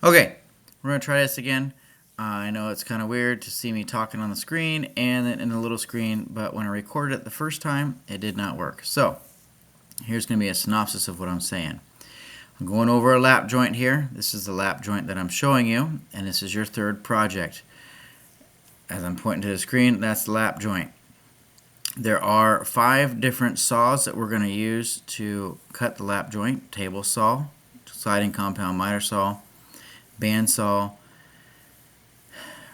Okay, we're going to try this again. I know it's kind of weird to see me talking on the screen and then in the little screen, but when I recorded it the first time, it did not work. So, here's going to be a synopsis of what I'm saying. I'm going over a lap joint here. This is the lap joint that I'm showing you, and this is your third project. As I'm pointing to the screen, that's the lap joint. There are 5 different saws that we're going to use to cut the lap joint. Table saw, sliding compound miter saw, band saw,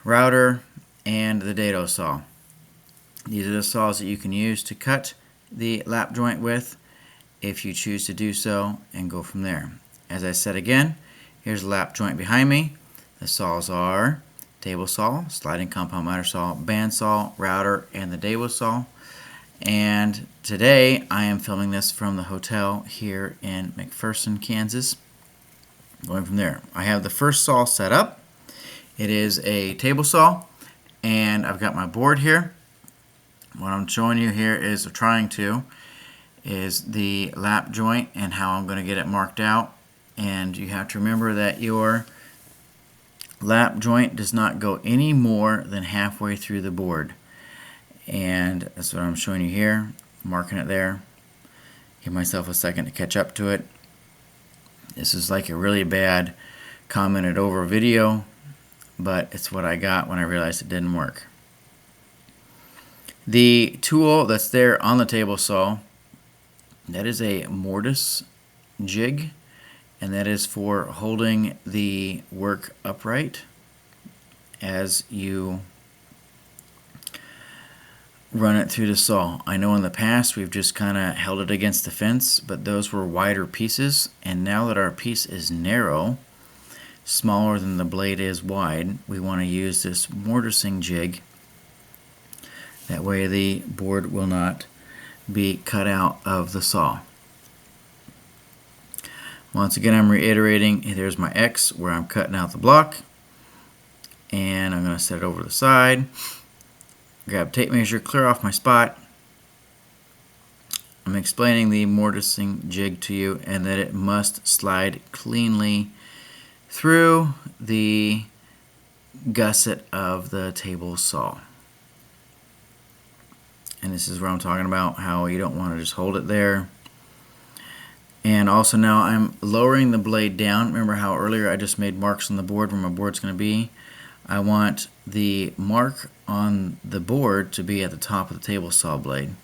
router, and the dado saw. These are the saws that you can use to cut the lap joint with if you choose to do so, and go from there. As I said again, here's the lap joint behind me. The saws are table saw, sliding compound miter saw, band saw, router, and the dado saw. And today I am filming this from the hotel here in McPherson, Kansas. Going from there, I have the first saw set up. It is a table saw, and I've got my board here. What I'm showing you here is, or trying to, is the lap joint and how I'm going to get it marked out. And you have to remember that your lap joint does not go any more than halfway through the board. And that's what I'm showing you here, marking it there. Give myself a second to catch up to it. This is like a really bad commented over video, but it's what I got when I realized it didn't work. The tool that's there on the table saw, that is a mortise jig, and that is for holding the work upright as you run it through the saw. I know in the past we've just kind of held it against the fence, but those were wider pieces, and now that our piece is narrow, smaller than the blade is wide, we want to use this mortising jig. That way the board will not be cut out of the saw. Once again, I'm reiterating, there's my X where I'm cutting out the block, and I'm going to set it over to the side. Grab tape measure, clear off my spot. I'm explaining the mortising jig to you, and that it must slide cleanly through the gusset of the table saw. And this is where I'm talking about how you don't want to just hold it there. And also now I'm lowering the blade down. Remember how earlier I just made marks on the board where my board's going to be? I want the mark on the board to be at the top of the table saw blade.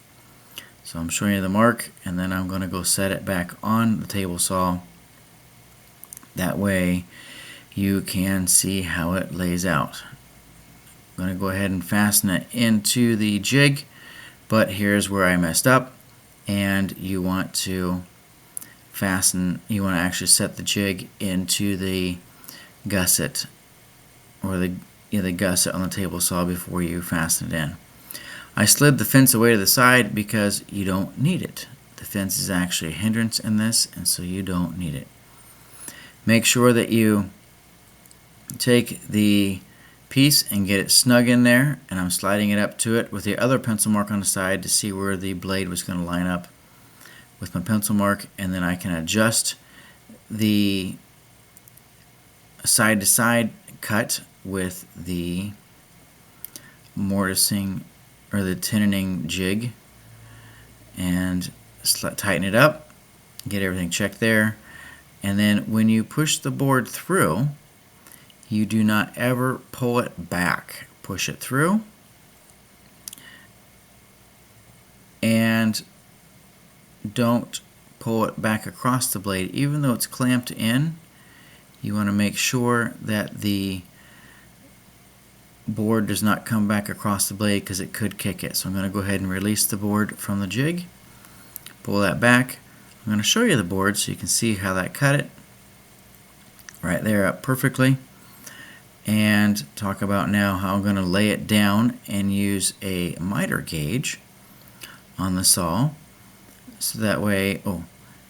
So I'm showing you the mark, and then I'm going to go set it back on the table saw. That way you can see how it lays out. I'm going to go ahead and fasten it into the jig, but here's where I messed up, and you want to actually set the jig into the gusset, or the gusset on the table saw before you fasten it in. I slid the fence away to the side because you don't need it. The fence is actually a hindrance in this, and so you don't need it. Make sure that you take the piece and get it snug in there, and I'm sliding it up to it with the other pencil mark on the side to see where the blade was going to line up with my pencil mark, and then I can adjust the side to side cut with the mortising or the tenoning jig, and tighten it up, get everything checked there. And then when you push the board through, you do not ever pull it back. Push it through, and don't pull it back across the blade. Even though it's clamped in, you want to make sure that the board does not come back across the blade, because it could kick it. So I'm going to go ahead and release the board from the jig, pull that back. I'm going to show you the board so you can see how that cut it. Right there, up perfectly. And talk about now how I'm going to lay it down and use a miter gauge on the saw. So that way,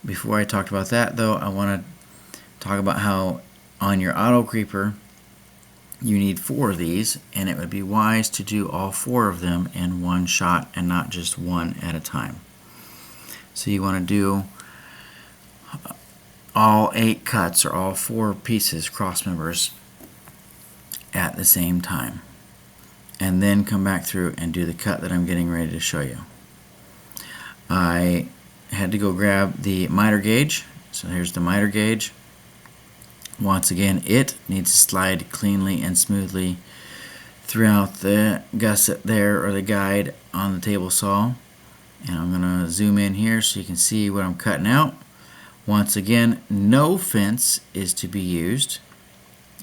before I talked about that though, I want to talk about how on your auto creeper you need 4 of these, and it would be wise to do all 4 of them in one shot and not just one at a time. So you want to do all 8 cuts or all 4 pieces, cross members, at the same time, and then come back through and do the cut that I'm getting ready to show you. I had to go grab the miter gauge, so here's the miter gauge. Once again, it needs to slide cleanly and smoothly throughout the gusset there, or the guide on the table saw. And I'm going to zoom in here so you can see what I'm cutting out. Once again, no fence is to be used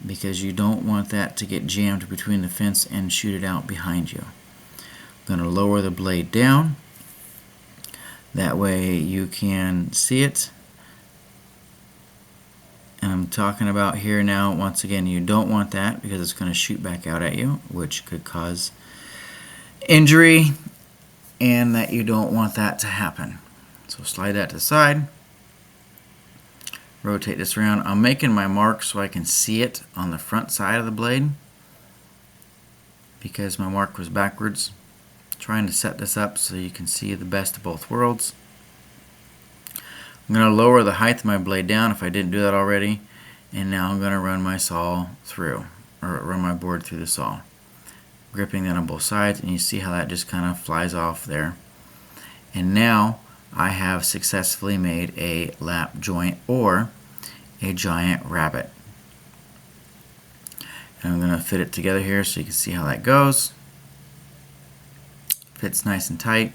because you don't want that to get jammed between the fence and shoot it out behind you. I'm going to lower the blade down. That way you can see it. And I'm talking about here now, once again, you don't want that because it's going to shoot back out at you, which could cause injury, and that you don't want that to happen. So slide that to the side. Rotate this around. I'm making my mark so I can see it on the front side of the blade because my mark was backwards. Trying to set this up so you can see the best of both worlds. I'm going to lower the height of my blade down if I didn't do that already, and now I'm going to run my saw through, or run my board through the saw. Gripping that on both sides, and you see how that just kind of flies off there. And now I have successfully made a lap joint or a giant rabbit. And I'm going to fit it together here so you can see how that goes. Fits nice and tight,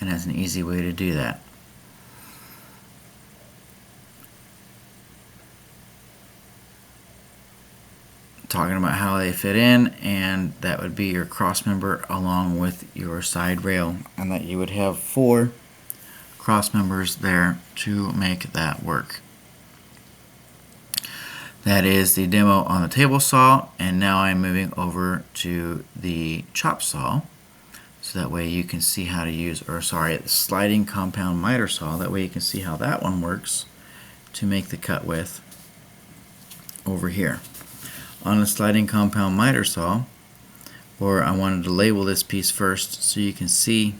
and that's an easy way to do that. Talking about how they fit in, and that would be your cross member along with your side rail, and that you would have 4 cross members there to make that work. That is the demo on the table saw, and now I'm moving over to the chop saw, so that way you can see how to use, the sliding compound miter saw. That way you can see how that one works to make the cut with over here. On a sliding compound miter saw, or I wanted to label this piece first so you can see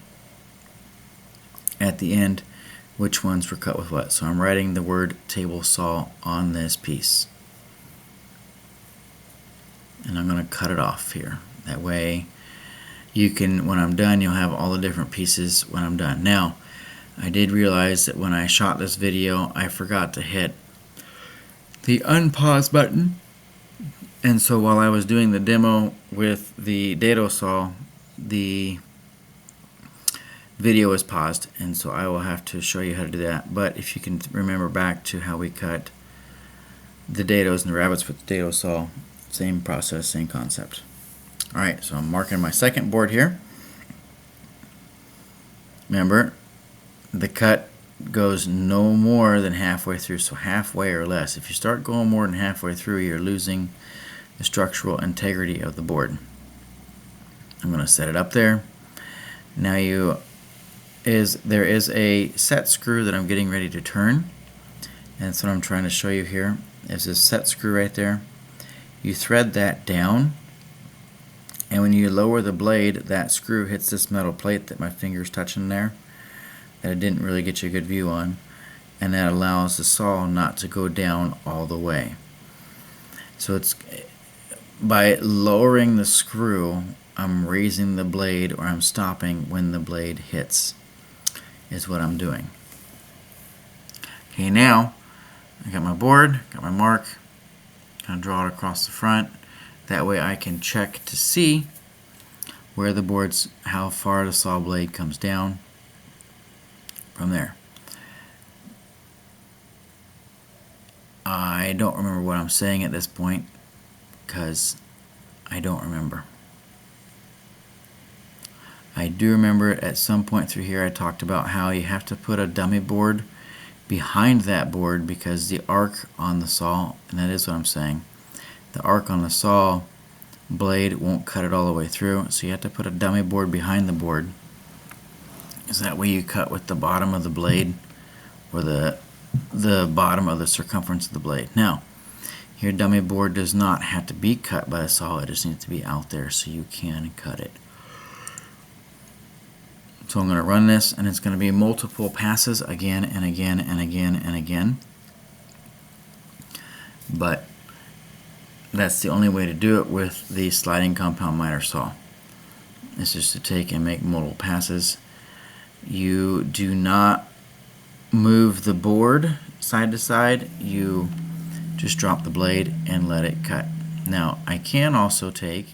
at the end which ones were cut with what. So I'm writing the word table saw on this piece, and I'm going to cut it off here. That way you can, when I'm done, you'll have all the different pieces when I'm done. Now, I did realize that when I shot this video, I forgot to hit the unpause button. And so while I was doing the demo with the dado saw, the video is paused, and so I will have to show you how to do that. But if you can remember back to how we cut the dados and the rabbits with the dado saw, same process, same concept. Alright, so I'm marking my second board here. Remember, the cut goes no more than halfway through, so halfway or less. If you start going more than halfway through, you're losing the structural integrity of the board. I'm going to set it up there. Now there is a set screw that I'm getting ready to turn, and that's what I'm trying to show you here. There's this set screw right there. You thread that down, and when you lower the blade, that screw hits this metal plate that my finger's touching there, that I didn't really get you a good view on, and that allows the saw not to go down all the way. So it's by lowering the screw, I'm raising the blade, or I'm stopping when the blade hits, is what I'm doing. Okay, now I got my board, got my mark, kind of draw it across the front. That way I can check to see where the board's, how far the saw blade comes down from there. I don't remember what I'm saying at this point because I don't remember. I do remember at some point through here I talked about how you have to put a dummy board behind that board because the arc on the saw, and that is what I'm saying, the arc on the saw blade won't cut it all the way through, so you have to put a dummy board behind the board. Is that way you cut with the bottom of the blade, or the bottom of the circumference of the blade. Now, your dummy board does not have to be cut by the saw, it just needs to be out there so you can cut it. So I'm going to run this, and it's going to be multiple passes again and again and again and again. but that's the only way to do it with the sliding compound miter saw. It's just to take and make multiple passes. You do not move the board side to side. You just drop the blade and let it cut. Now I can also take,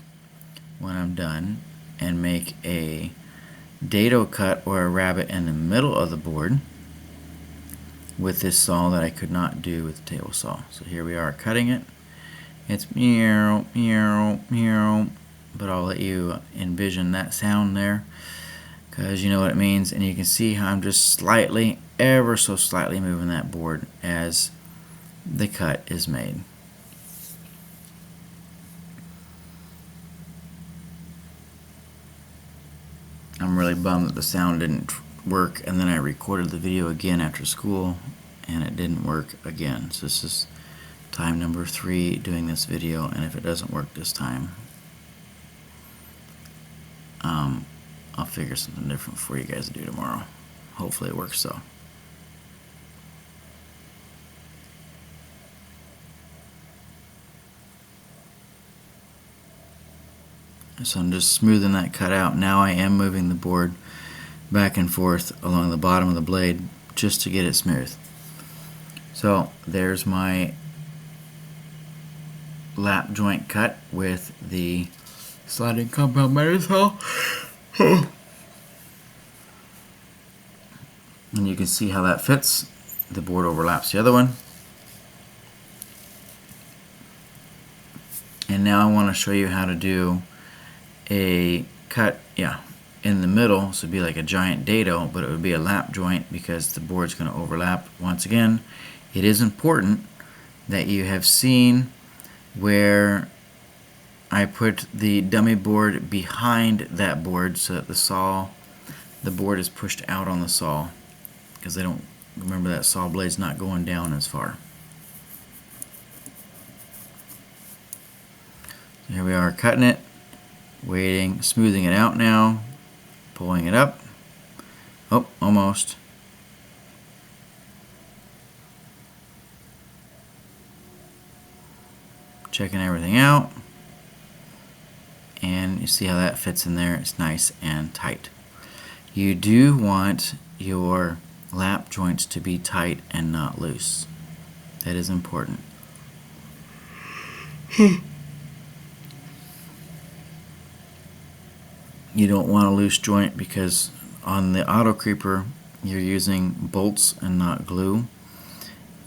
when I'm done, and make a dado cut or a rabbet in the middle of the board with this saw that I could not do with the table saw. So here we are cutting it. It's meow, meow, meow, but I'll let you envision that sound there because you know what it means, and you can see how I'm just slightly, ever so slightly moving that board as the cut is made. I'm really bummed that the sound didn't work, and then I recorded the video again after school and it didn't work again. So this is time number 3 doing this video, and if it doesn't work this time, I'll figure something different for you guys to do tomorrow. Hopefully it works though. So I'm just smoothing that cut out. Now I am moving the board back and forth along the bottom of the blade just to get it smooth. So there's my lap joint cut with the sliding compound miter saw. And you can see how that fits. The board overlaps the other one. And now I want to show you how to do a cut, in the middle. So it'd be like a giant dado, but it would be a lap joint because the board's going to overlap. Once again, it is important that you have seen where I put the dummy board behind that board so that the board is pushed out on the saw, because I don't remember that saw blade's not going down as far. So here we are cutting it, waiting, smoothing it out now, pulling it up. Oh, almost. Checking everything out. And you see how that fits in there. It's nice and tight. You do want your lap joints to be tight and not loose. That is important. You don't want a loose joint because on the auto creeper you're using bolts and not glue,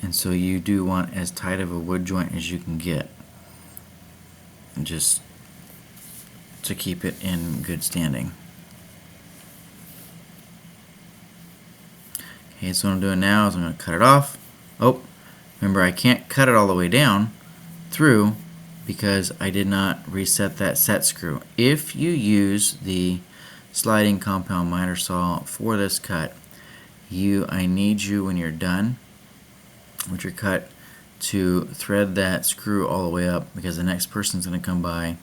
and so you do want as tight of a wood joint as you can get, and just to keep it in good standing. Okay, so what I'm doing now is I'm going to cut it off. Oh, remember I can't cut it all the way down through because I did not reset that set screw. If you use the sliding compound miter saw for this cut, I need you, when you're done with your cut, to thread that screw all the way up, because the next person's going to come by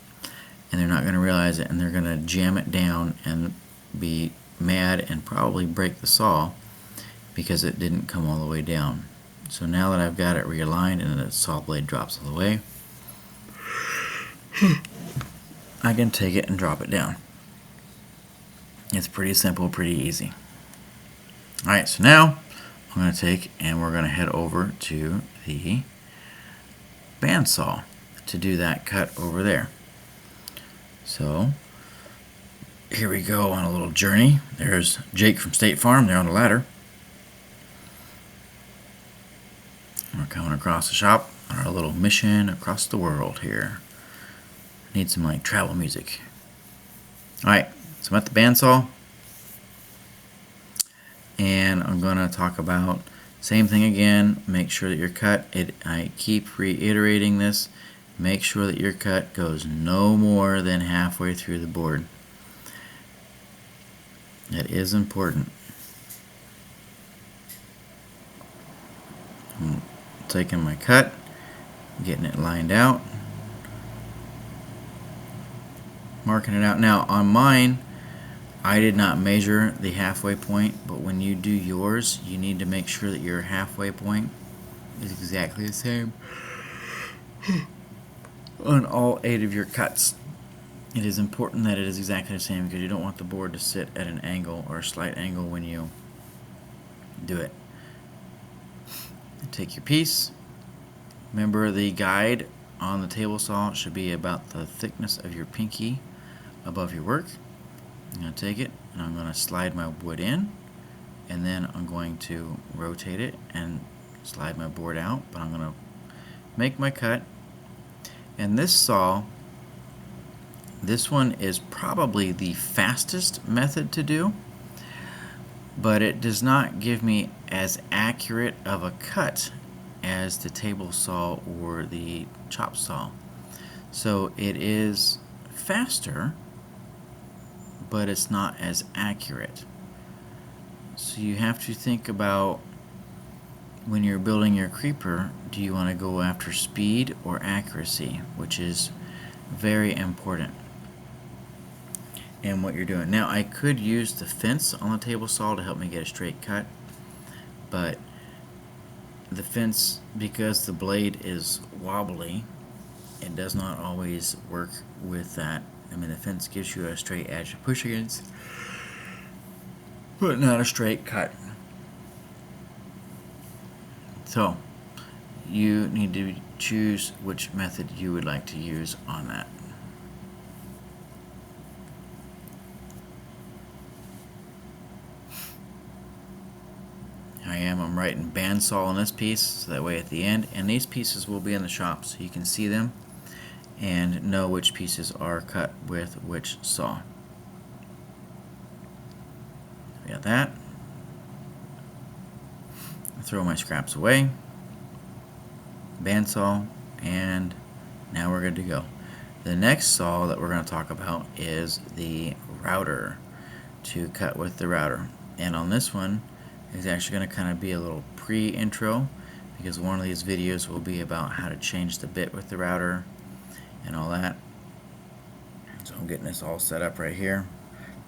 and they're not going to realize it, and they're going to jam it down and be mad and probably break the saw because it didn't come all the way down. So now that I've got it realigned and the saw blade drops all the way, I can take it and drop it down. It's pretty simple, pretty easy. Alright, so now I'm going to take and we're going to head over to the bandsaw to do that cut over there. So here we go on a little journey. There's Jake from State Farm there on the ladder. We're coming across the shop on our little mission across the world here. Need some like travel music. Alright, so I'm at the bandsaw, and I'm going to talk about same thing again. Make sure that your cut, I keep reiterating this, make sure that your cut goes no more than halfway through the board. That is important. I'm taking my cut, getting it lined out, marking it out. Now on mine, I did not measure the halfway point, but when you do yours, you need to make sure that your halfway point is exactly the same on all 8 of your cuts. It is important that it is exactly the same because you don't want the board to sit at an angle or a slight angle when you do it. Take your piece. Remember, the guide on the table saw should be about the thickness of your pinky above your work. I'm going to take it and I'm going to slide my wood in, and then I'm going to rotate it and slide my board out, but I'm going to make my cut. And this saw, this one is probably the fastest method to do, but it does not give me as accurate of a cut as the table saw or the chop saw. So it is faster, but it's not as accurate. So you have to think about, when you're building your creeper, do you want to go after speed or accuracy, which is very important in what you're doing. Now, I could use the fence on the table saw to help me get a straight cut, but the fence, because the blade is wobbly, it does not always work with that. I mean, the fence gives you a straight edge to push against, but not a straight cut. So you need to choose which method you would like to use on that. I'm writing bandsaw on this piece, so that way at the end, and these pieces will be in the shop so you can see them and know which pieces are cut with which saw. We got that. Throw my scraps away. Bandsaw, and now we're good to go. The next saw that we're going to talk about is the router, to cut with the router. And on this one, it's actually going to kind of be a little pre-intro, because one of these videos will be about how to change the bit with the router and all that. So I'm getting this all set up right here.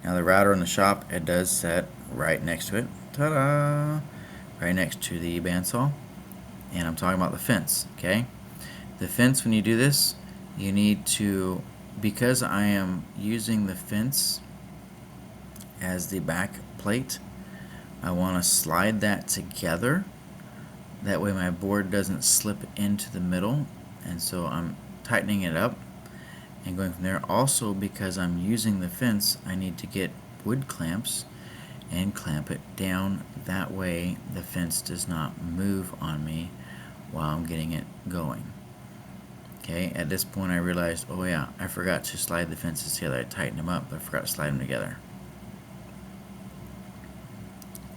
Now the router in the shop, it does set right next to it. Ta-da! Right next to the bandsaw. And I'm talking about the fence, okay? The fence, when you do this, you need to, because I am using the fence as the back plate, I want to slide that together. That way my board doesn't slip into the middle, and so I'm tightening it up and going from there. Also, because I'm using the fence, I need to get wood clamps and clamp it down. That way the fence does not move on me while I'm getting it going. Okay, at this point I realized, oh yeah, I forgot to slide the fences together. I tightened them up, but I forgot to slide them together.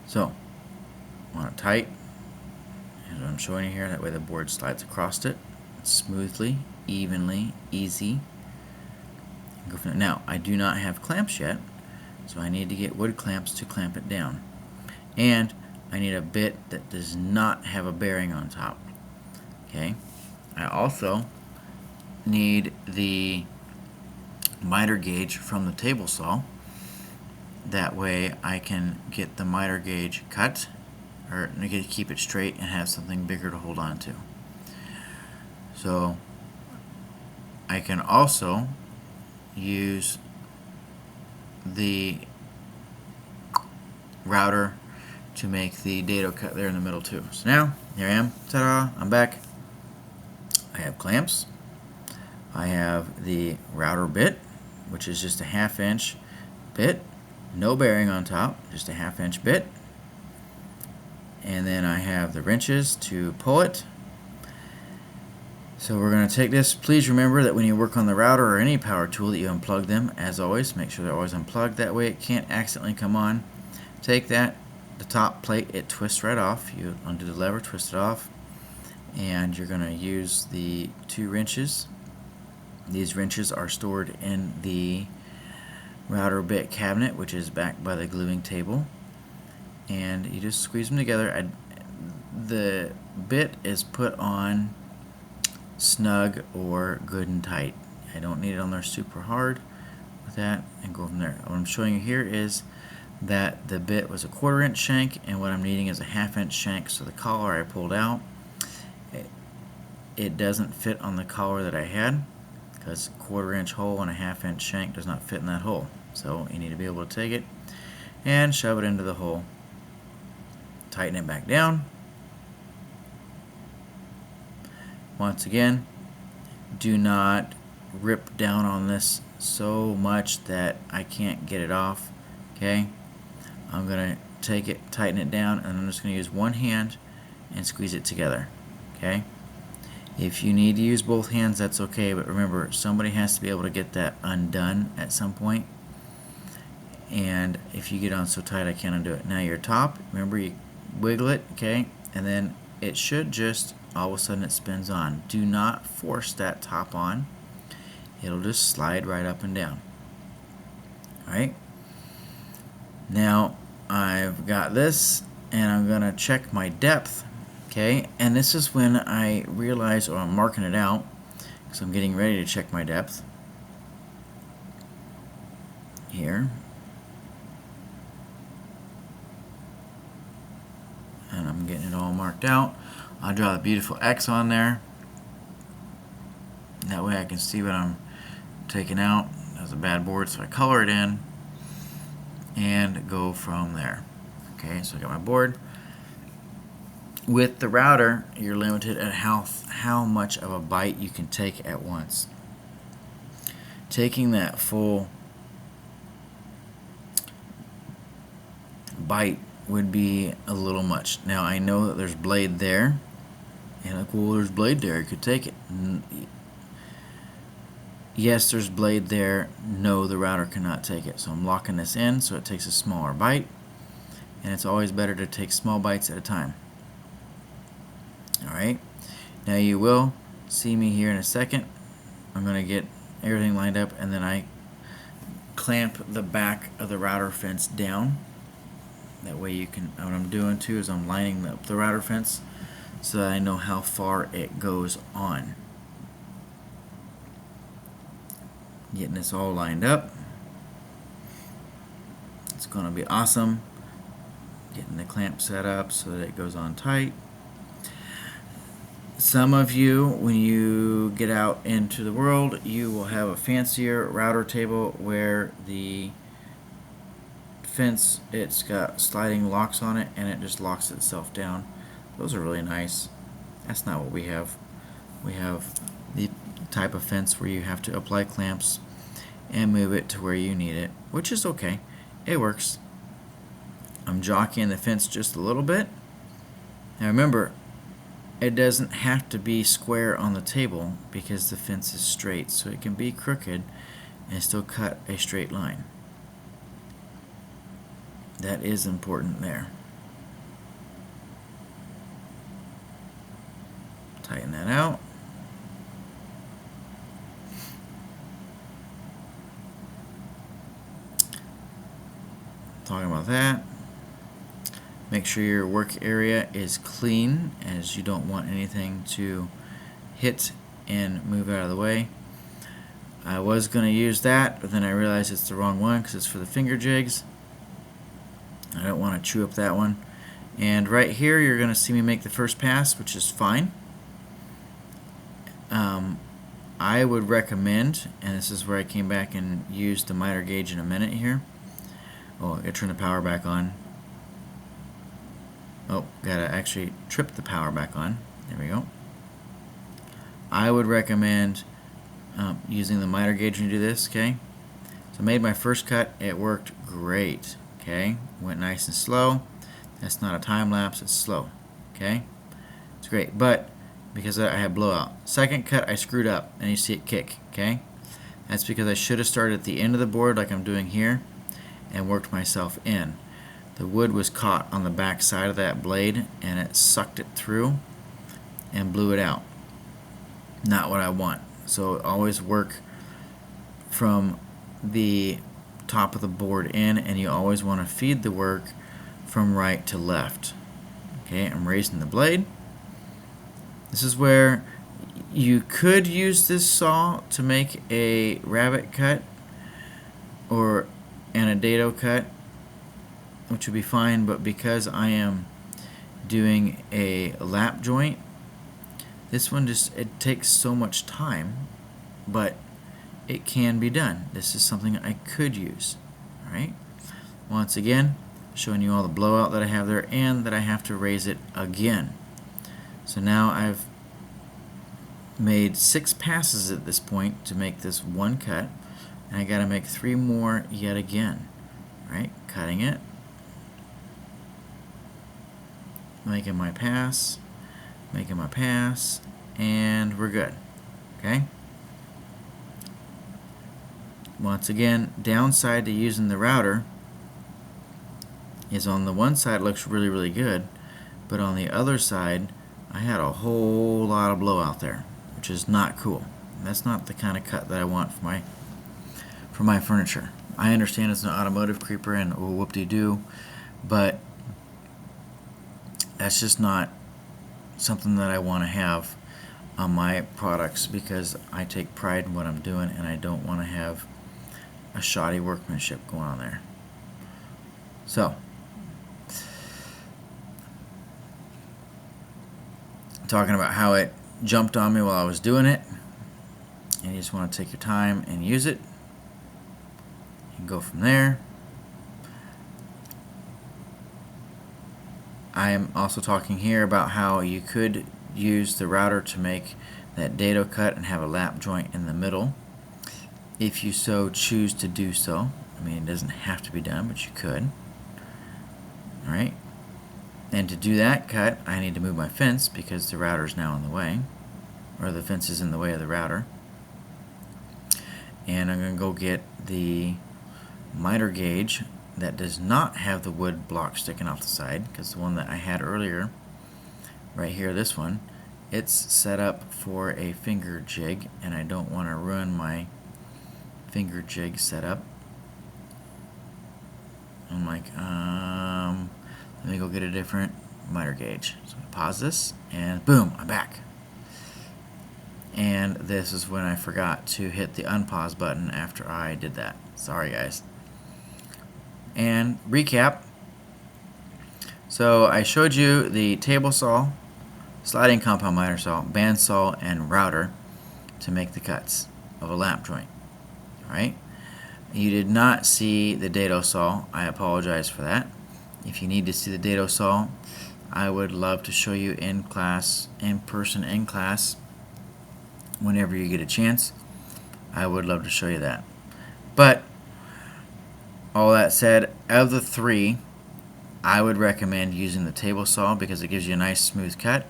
So, I want it tight, as I'm showing you here, that way the board slides across it smoothly, evenly, easy. Go from there. Now, I do not have clamps yet, so I need to get wood clamps to clamp it down. And I need a bit that does not have a bearing on top. Okay, I also need the miter gauge from the table saw. That way I can get the miter gauge cut, or keep it straight and have something bigger to hold on to. So I can also use the router to make the dado cut there in the middle too. So now, here I am, ta-da, I'm back. I have clamps. I have the router bit, which is just a 1/2 inch bit, no bearing on top, just a 1/2 inch bit. And then I have the wrenches to pull it. So we're going to take this. Please remember that when you work on the router or any power tool that you unplug them, as always, make sure they're always unplugged. That way it can't accidentally come on. Take that, the top plate, it twists right off. You undo the lever, twist it off, and you're going to use the 2 wrenches. These wrenches are stored in the router bit cabinet, which is back by the gluing table, and you just squeeze them together. The bit is put on snug or good and tight. I don't need it on there super hard with that, and go from there. What I'm showing you here is that the bit was a 1/4 inch shank, and what I'm needing is a 1/2 inch shank. So the collar I pulled out, it doesn't fit on the collar that I had, because 1/4 inch hole and a 1/2 inch shank does not fit in that hole. So you need to be able to take it and shove it into the hole, tighten it back down. Once again, do not rip down on this so much that I can't get it off. Okay, I'm gonna take it, tighten it down, and I'm just gonna use one hand and squeeze it together. Okay, if you need to use both hands, that's okay, but remember, somebody has to be able to get that undone at some point, and if you get on so tight I can't undo it. Now your top, remember, you wiggle it, okay, and then it should just all of a sudden it spins on. Do not force that top on. It'll just slide right up and down. Alright, now I've got this, and I'm gonna check my depth. Okay, and this is when I realize, or I'm marking it out because I'm getting ready to check my depth here, and I'm getting it all marked out. I'll draw the beautiful X on there. That way I can see what I'm taking out. That's a bad board, so I color it in and go from there. Okay, so I got my board. With the router, you're limited at how much of a bite you can take at once. Taking that full bite would be a little much. Now I know that there's blade there, and like, well, there's blade there, you could take it. Yes, there's blade there. No, the router cannot take it. So I'm locking this in so it takes a smaller bite, and it's always better to take small bites at a time. Alright, now you will see me here in a second. I'm going to get everything lined up, and then I clamp the back of the router fence down. That way you can, what I'm doing too is I'm lining up the router fence so that I know how far it goes on. Getting this all lined up. It's going to be awesome. Getting the clamp set up so that it goes on tight. Some of you, when you get out into the world, you will have a fancier router table where the fence, it's got sliding locks on it and it just locks itself down. Those are really nice. That's not what we have. We have the type of fence where you have to apply clamps and move it to where you need it, which is okay. It works. I'm jockeying the fence just a little bit. Now remember, it doesn't have to be square on the table because the fence is straight, so it can be crooked and still cut a straight line. That is important there. Tighten that out. Talking about that, make sure your work area is clean, as you don't want anything to hit and move out of the way. I was going to use that, but then I realized it's the wrong one because it's for the finger jigs. I don't want to chew up that one. And right here you're going to see me make the first pass, which is fine. I would recommend, and this is where I came back and used the miter gauge in a minute here. Oh, I gotta turn the power back on. Oh, gotta actually trip the power back on. There we go. I would recommend using the miter gauge when you do this, okay? So I made my first cut. It worked great, okay? Went nice and slow. That's not a time lapse, it's slow, okay? It's great, but because I had blowout. Second cut, I screwed up, and you see it kick, okay? That's because I should have started at the end of the board like I'm doing here and worked myself in. The wood was caught on the back side of that blade and it sucked it through and blew it out. Not what I want. So always work from the top of the board in, and you always want to feed the work from right to left. Okay, I'm raising the blade. This is where you could use this saw to make a rabbet cut or and a dado cut, which would be fine, but because I am doing a lap joint, This one it takes so much time, but it can be done. This is something I could use. Alright? Once again, showing you all the blowout that I have there and that I have to raise it again. So now I've made 6 passes at this point to make this one cut, and I got to make 3 more yet again. Right? Cutting it, making my pass, and we're good. Okay? Once again, downside to using the router is on the one side it looks really, really good, but on the other side I had a whole lot of blowout there, which is not cool. That's not the kind of cut that I want for my furniture. I understand it's an automotive creeper and oh, whoop-de-doo, but that's just not something that I want to have on my products, because I take pride in what I'm doing and I don't want to have a shoddy workmanship going on there. So, talking about how it jumped on me while I was doing it, and you just want to take your time and use it and go from there. I am also talking here about how you could use the router to make that dado cut and have a lap joint in the middle if you so choose to do so. I mean, it doesn't have to be done, but you could. Alright, and to do that cut I need to move my fence because the router is now in the way, or the fence is in the way of the router. And I'm going to go get the miter gauge that does not have the wood block sticking off the side, because the one that I had earlier right here, this one, it's set up for a finger jig and I don't want to ruin my finger jig setup. I'm like, let me go get a different miter gauge. So I pause this and boom, I'm back. And this is when I forgot to hit the unpause button after I did that. Sorry guys. And recap. So I showed you the table saw, sliding compound miter saw, bandsaw, and router to make the cuts of a lap joint. Alright? You did not see the dado saw. I apologize for that. If you need to see the dado saw, I would love to show you in class, in person in class, whenever you get a chance. I would love to show you that. But all that said, of the 3, I would recommend using the table saw because it gives you a nice smooth cut.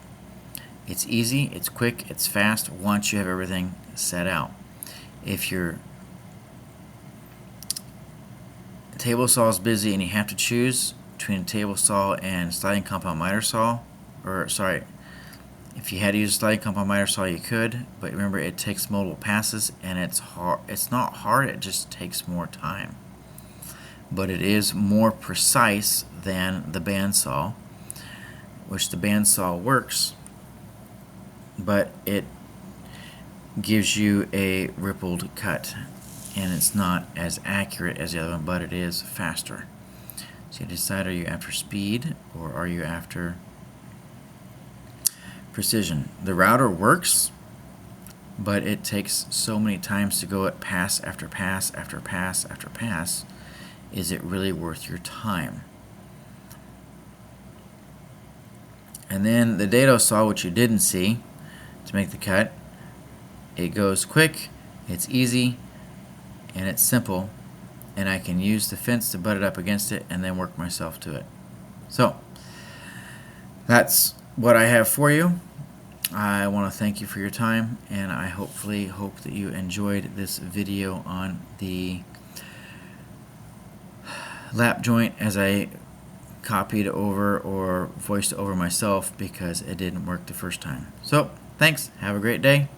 It's easy, it's quick, it's fast once you have everything set out. If your table saw is busy and you have to choose between a table saw and sliding compound miter saw, or sorry, if you had to use a sliding compound miter saw you could, but remember it takes multiple passes and it's hard. It's not hard, it just takes more time. But it is more precise than the bandsaw, which the bandsaw works, but it gives you a rippled cut and it's not as accurate as the other one, but it is faster. So you decide, are you after speed or are you after precision? The router works, but it takes so many times to go at pass after pass after pass after pass. Is it really worth your time? And then the dado saw, which you didn't see, to make the cut, it goes quick, it's easy, and it's simple, and I can use the fence to butt it up against it and then work myself to it. So that's what I have for you. I want to thank you for your time, and I hopefully hope that you enjoyed this video on the lap joint as I copied over or voiced over myself because it didn't work the first time. So thanks, have a great day.